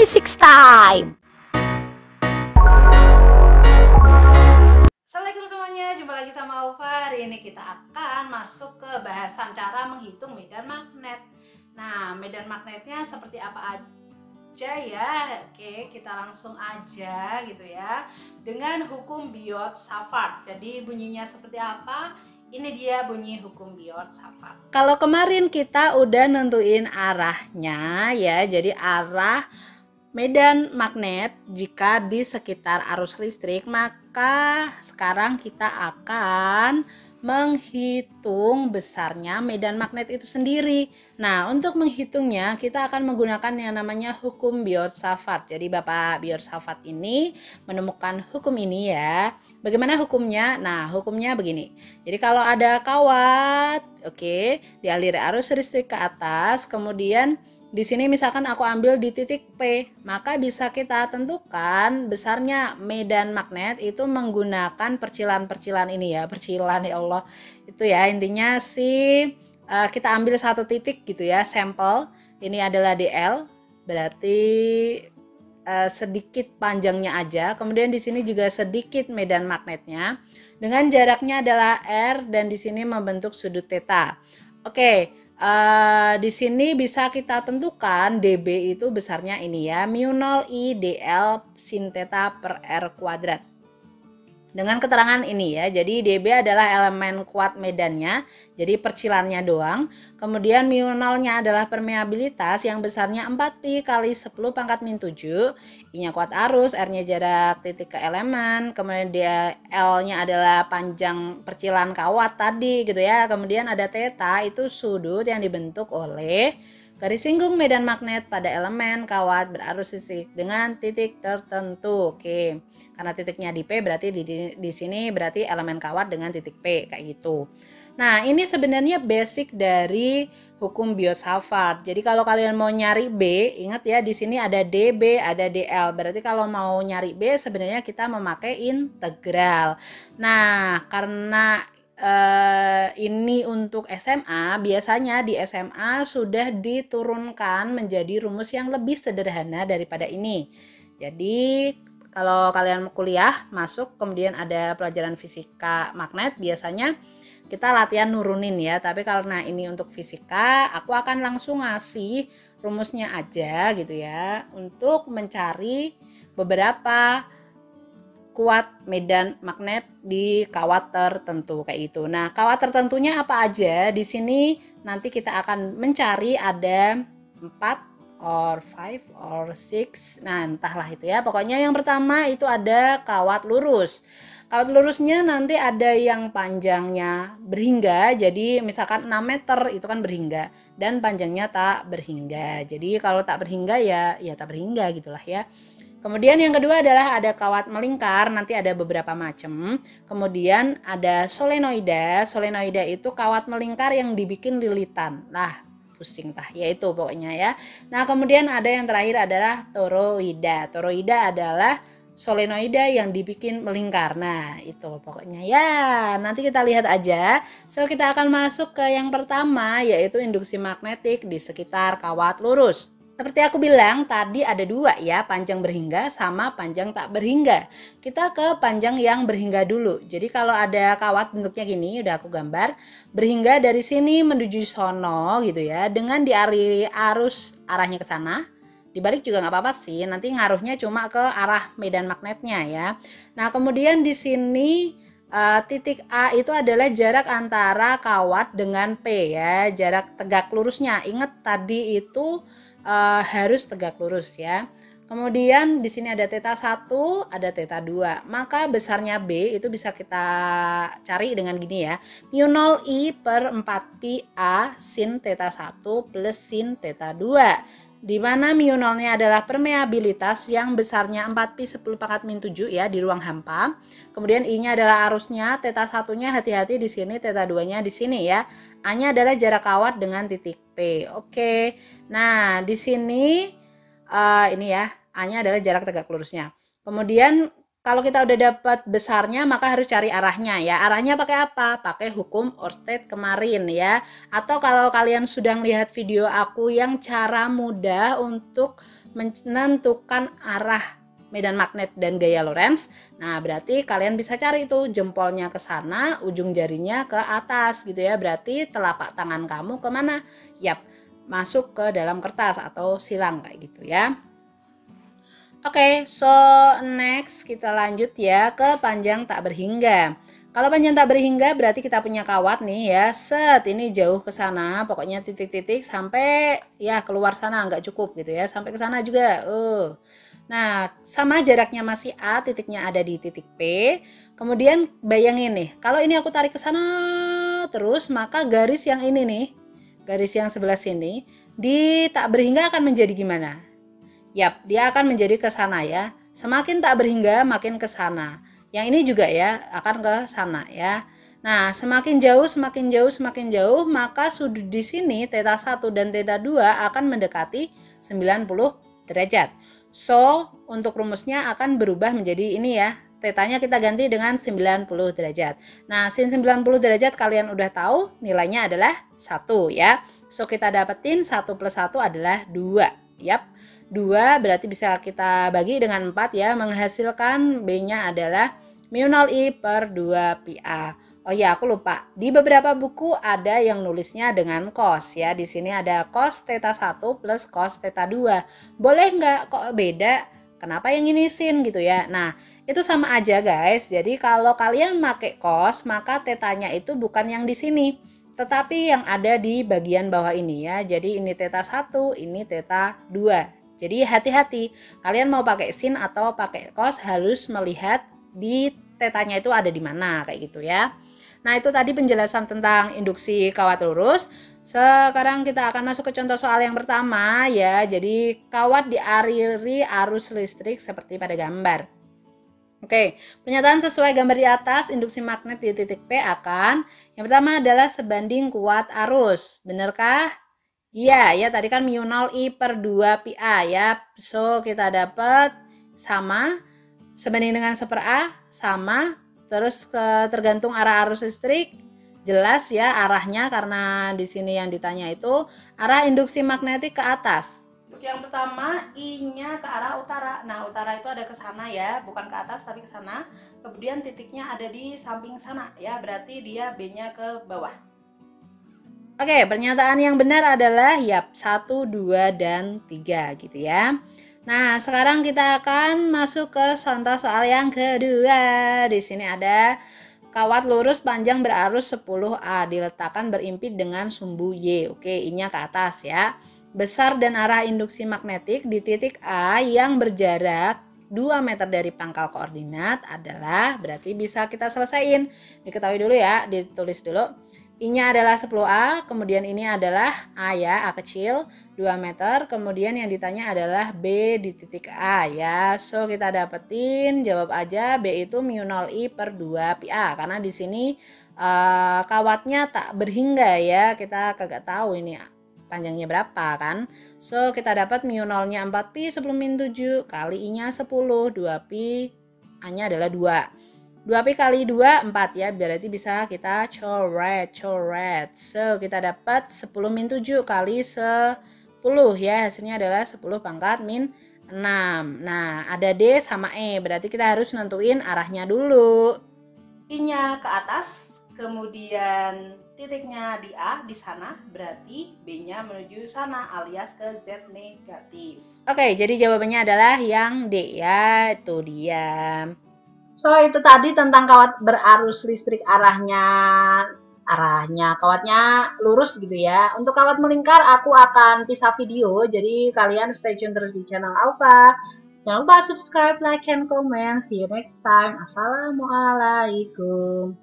Physics time. Assalamualaikum semuanya, jumpa lagi sama Aufa. Hari ini kita akan masuk ke bahasan cara menghitung medan magnet. Nah, medan magnetnya seperti apa aja ya? Oke, kita langsung aja gitu ya. Dengan hukum Biot-Savart. Jadi bunyinya seperti apa? Ini dia bunyi hukum Biot-Savart. Kalau kemarin kita udah nentuin arahnya ya, jadi arah medan magnet jika di sekitar arus listrik, maka sekarang kita akan menghitung besarnya medan magnet itu sendiri. Nah, untuk menghitungnya kita akan menggunakan yang namanya hukum Biot-Savart. Jadi Bapak Biot-Savart ini menemukan hukum ini ya. Bagaimana hukumnya? Nah, hukumnya begini. Jadi kalau ada kawat, dialiri arus listrik ke atas, kemudian di sini misalkan aku ambil di titik P, maka bisa kita tentukan besarnya medan magnet itu menggunakan percilan-percilan ini ya, percilan ya Allah. Itu ya intinya kita ambil satu titik gitu ya, sampel. Ini adalah DL, berarti sedikit panjangnya aja. Kemudian di sini juga sedikit medan magnetnya. Dengan jaraknya adalah R dan di sini membentuk sudut theta. Di sini bisa kita tentukan dB itu besarnya ini ya, mu0 I dl sin theta per R kuadrat. Dengan keterangan ini ya, jadi dB adalah elemen kuat medannya, jadi percilannya doang. Kemudian mu0-nya adalah permeabilitas yang besarnya 4pi kali 10 pangkat min 7. I-nya kuat arus, R-nya jarak titik ke elemen, kemudian dia L-nya adalah panjang percilan kawat tadi gitu ya. Kemudian ada theta, itu sudut yang dibentuk oleh garis singgung medan magnet pada elemen kawat berarus listrik dengan titik tertentu. Karena titiknya di P berarti di sini berarti elemen kawat dengan titik P kayak gitu. Nah, ini sebenarnya basic dari hukum Biot-Savart. Jadi kalau kalian mau nyari B, ingat ya di sini ada DB, ada DL. Berarti kalau mau nyari B sebenarnya kita memakai integral. Nah, karena ini untuk SMA, biasanya di SMA sudah diturunkan menjadi rumus yang lebih sederhana daripada ini. Jadi kalau kalian kuliah masuk kemudian ada pelajaran fisika magnet, biasanya kita latihan nurunin ya. Tapi karena ini untuk fisika, aku akan langsung ngasih rumusnya aja gitu ya, untuk mencari beberapa kuat medan magnet di kawat tertentu kayak gitu. Nah, kawat tertentunya apa aja? Di sini nanti kita akan mencari ada 4 or 5 or 6. Nah, entahlah itu ya. Pokoknya yang pertama itu ada kawat lurus. Kawat lurusnya nanti ada yang panjangnya berhingga. Jadi misalkan 6 meter itu kan berhingga dan panjangnya tak berhingga. Jadi kalau tak berhingga ya tak berhingga gitulah ya. Kemudian yang kedua adalah ada kawat melingkar, nanti ada beberapa macam. Kemudian ada solenoida. Solenoida itu kawat melingkar yang dibikin lilitan. Nah, pusing tah, ya itu pokoknya ya. Nah, kemudian ada yang terakhir adalah toroida. Toroida adalah solenoida yang dibikin melingkar. Nah, itu pokoknya ya. Nanti kita lihat aja. So, kita akan masuk ke yang pertama, yaitu induksi magnetik di sekitar kawat lurus. Seperti aku bilang tadi ada dua ya, panjang berhingga sama panjang tak berhingga. Kita ke panjang yang berhingga dulu. Jadi kalau ada kawat bentuknya gini, udah aku gambar, berhingga dari sini menuju sono gitu ya, dengan dialiri arus arahnya ke sana. Dibalik juga nggak apa-apa sih, nanti ngaruhnya cuma ke arah medan magnetnya ya. Nah, kemudian di sini titik A itu adalah jarak antara kawat dengan P ya, jarak tegak lurusnya. Ingat tadi itu harus tegak lurus ya. Kemudian di sini ada theta 1, ada theta 2. Maka besarnya B itu bisa kita cari dengan gini ya. mu0 I per 4pi A sin theta 1 plus sin theta 2. Di mana mu0-nya adalah permeabilitas yang besarnya 4pi 10 pangkat min 7 ya di ruang hampa. Kemudian I-nya adalah arusnya, theta 1-nya hati-hati di sini, theta 2-nya di sini ya. A-nya adalah jarak kawat dengan titik P. Nah, di sini ini ya, A-nya adalah jarak tegak lurusnya. Kemudian kalau kita udah dapat besarnya, maka harus cari arahnya ya. Arahnya pakai apa? Pakai hukum Ørsted kemarin ya. Atau kalau kalian sudah melihat video aku yang cara mudah untuk menentukan arah medan magnet dan gaya Lorentz. Nah, berarti kalian bisa cari itu jempolnya ke sana, ujung jarinya ke atas gitu ya. Berarti telapak tangan kamu kemana? Yap, masuk ke dalam kertas atau silang kayak gitu ya. Oke, so next kita lanjut ya ke panjang tak berhingga. Kalau panjang tak berhingga berarti kita punya kawat nih ya. Set, ini jauh ke sana, pokoknya titik-titik sampai ya keluar sana, nggak cukup gitu ya. Sampai ke sana juga. Nah, sama jaraknya masih A, titiknya ada di titik P. Kemudian bayangin nih, kalau ini aku tarik ke sana terus, maka garis yang ini nih, garis yang sebelah sini, di tak berhingga akan menjadi gimana? Yap, dia akan menjadi ke sana ya. Semakin tak berhingga, makin ke sana. Yang ini juga ya, akan ke sana ya. Nah, semakin jauh, semakin jauh, semakin jauh, maka sudut di sini, θ 1 dan θ 2 akan mendekati 90 derajat. So, untuk rumusnya akan berubah menjadi ini ya. Tetanya kita ganti dengan 90 derajat. Nah, sin 90 derajat kalian udah tahu nilainya adalah 1 ya. So, kita dapetin 1 plus 1 adalah 2. Yap, 2 berarti bisa kita bagi dengan 4 ya. Menghasilkan B-nya adalah μ0I per 2 pi A. Oh ya, aku lupa. Di beberapa buku ada yang nulisnya dengan cos ya. Di sini ada cos θ 1 plus cos θ 2. Boleh nggak kok beda? Kenapa yang ini sin gitu ya? Nah, itu sama aja guys. Jadi kalau kalian pakai cos, maka θ-nya itu bukan yang di sini, tetapi yang ada di bagian bawah ini ya. Jadi ini θ 1, ini θ 2. Jadi hati-hati. Kalian mau pakai sin atau pakai cos harus melihat di θ-nya itu ada di mana kayak gitu ya. Nah, itu tadi penjelasan tentang induksi kawat lurus. Sekarang kita akan masuk ke contoh soal yang pertama ya. Jadi kawat dialiri arus listrik seperti pada gambar. Oke, pernyataan sesuai gambar di atas, induksi magnet di titik P akan yang pertama adalah sebanding kuat arus. Benarkah? Iya, ya tadi kan μ0I per 2 pi A ya. So, kita dapat sama sebanding dengan 1/A sama. Terus tergantung arah arus listrik, jelas ya arahnya karena di sini yang ditanya itu arah induksi magnetik ke atas. Untuk yang pertama, I-nya ke arah utara. Nah, utara itu ada ke sana ya, bukan ke atas tapi ke sana. Kemudian titiknya ada di samping sana ya, berarti dia B-nya ke bawah. Oke, pernyataan yang benar adalah yap 1, 2, dan 3 gitu ya. Nah, sekarang kita akan masuk ke contoh soal yang kedua. Di sini ada kawat lurus panjang berarus 10A diletakkan berimpit dengan sumbu Y. Oke, I-nya ke atas ya. Besar dan arah induksi magnetik di titik A yang berjarak 2 meter dari pangkal koordinat adalah, berarti bisa kita selesaiin. Diketahui dulu ya, ditulis dulu. I-nya adalah 10A, kemudian ini adalah A ya, A kecil, 2 meter, kemudian yang ditanya adalah B di titik A ya. So, kita dapetin, jawab aja B itu μ0I per 2 pi A, karena di sini kawatnya tak berhingga ya, kita kagak tahu ini panjangnya berapa kan. So, kita dapat μ0-nya 4 pi 10 min 7, kali I-nya 10, 2 pi, A-nya adalah 2. 2 pi kali 2, 4 ya, berarti bisa kita coret. So, kita dapat 10 min 7 kali 10 ya, hasilnya adalah 10 pangkat min 6. Nah, ada D sama E, berarti kita harus nentuin arahnya dulu. I-nya ke atas, kemudian titiknya di A, di sana, berarti B-nya menuju sana alias ke Z negatif. Oke, jadi jawabannya adalah yang D ya, itu dia. So, itu tadi tentang kawat berarus listrik kawatnya lurus gitu ya. Untuk kawat melingkar aku akan pisah video, jadi kalian stay tune terus di channel Alfa. Jangan lupa subscribe, like, and comment. See you next time. Assalamualaikum.